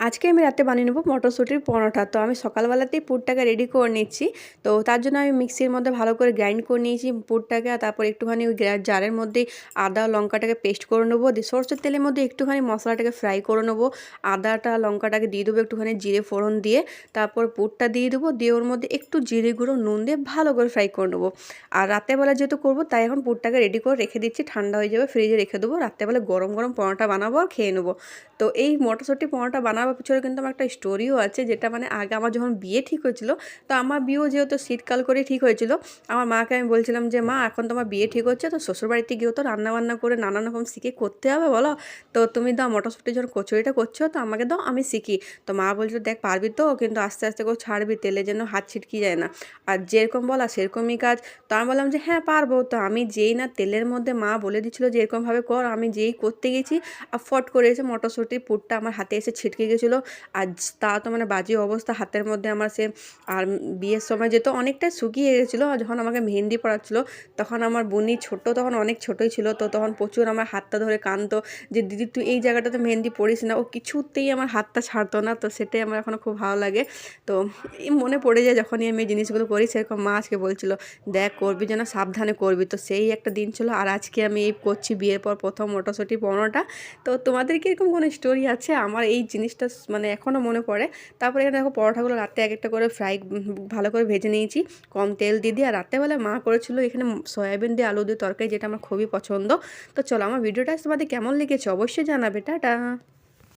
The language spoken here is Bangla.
আজকে আমি রাতে বানিয়ে নেব মটরশুঁটির পরোটা। তো আমি সকালবেলাতেই পুরটাকে রেডি করে নিচ্ছি। তো তার জন্য আমি মিক্সির মধ্যে ভালো করে গ্রাইন্ড করে নিয়েছি পুরটাকে। আর তারপর একটুখানি ওই জারের মধ্যেই আদা লঙ্কাটাকে পেস্ট করে নেবো। দিয়ে সরষের তেলের মধ্যে একটুখানি মশলাটাকে ফ্রাই করে নেবো। আদাটা লঙ্কাটাকে দিয়ে দেবো, একটুখানি জিরে ফোড়ন দিয়ে। তারপর পুরটা দিয়ে দেবো, দিয়ে ওর মধ্যে একটু জিরে গুঁড়ো নুন দিয়ে ভালো করে ফ্রাই করে নেবো। আর রাত্রেবেলা যেহেতু করবো তাই এখন পুরটাকে রেডি করে রেখে দিচ্ছি, ঠান্ডা হয়ে যাবে, ফ্রিজে রেখে দেবো। রাত্রেবেলা গরম গরম পরোটা বানাবো আর খেয়ে নেবো। তো এই মটরশুঁটি পরোটা বানাবার পিছনে কিন্তু আমার একটা স্টোরিও আছে, যেটা মানে আগে আমার যখন বিয়ে ঠিক হয়েছিল, তো আমার বিয়েও যেহেতু শীতকাল করে ঠিক হয়েছিল, আমার মাকে আমি বলছিলাম যে মা এখন তোমার বিয়ে ঠিক হচ্ছে, তো শ্বশুরবাড়িতে গিয়েও তো রান্নাবান্না করে নানান রকম শিখে করতে হবে বলো, তো তুমি দাও মটরশুঁটি যখন কচুরিটা করছো তো আমাকে দাও, আমি শিখি। তো মা বলছিল দেখ পারবি তো, কিন্তু আস্তে আস্তে করে ছাড়বি, তেলে যেন হাত ছিটকি যায় না, আর যেরকম বলা সেরকমই কাজ। তো আমি বললাম যে হ্যাঁ পারবো। তো আমি যেই না তেলের মধ্যে মা বলে দিচ্ছিলো যে এরকমভাবে কর, আমি যেই করতে গেছি আর ফট করে এসে মটরশুঁটির পুরটা আমার হাতে এসে ছিটকে গেছিলো। আর তা তো মানে বাজে অবস্থা হাতের মধ্যে আমার সে। আর বিয়ের সময় যেহেতু অনেকটাই শুকিয়ে গেছিলো, আর যখন আমাকে মেহেন্দি পড়াচ্ছিলো তখন আমার বোনই ছোট, তখন অনেক ছোটোই ছিল, তো তখন প্রচুর আমার হাতটা ধরে কাঁদতো যে দিদি তুই এই জায়গাটাতে মেহেন্দি পড়িস না। ও কিছুতেই আমার হাতটা ছাড়তো না। তো সেটাই আমার এখনও খুব ভালো লাগে। তো এই মনে পড়ে যায় যখনই আমি এই জিনিসগুলো করি, সেরকম মা আজকে বলছিল দেখ করবি যেন সাবধানে করবি। তো সেই একটা দিন ছিল, আর আজকে আমি এই করছি বিয়ের পর প্রথম মটরশুঁটি পরোটা। তো তোমাদের কি এরকম কোনো স্টোরি আছে? আমার এই জিনিসটা মানে এখনও মনে পড়ে। তারপরে এখানে দেখো পরোটাগুলো রাতে এক একটা করে ভালো করে ভেজে নিয়েছি কম তেল দিয়ে। আর রাত্রেবেলা মা করেছিল এখানে সয়াবিন দিয়ে আলু দিয়ে তরকারি, যেটা আমার খুবই পছন্দ। তো চলো, আমার ভিডিওটা তোমাদের কেমন লেগেছে অবশ্যই জানাবে। টাটা।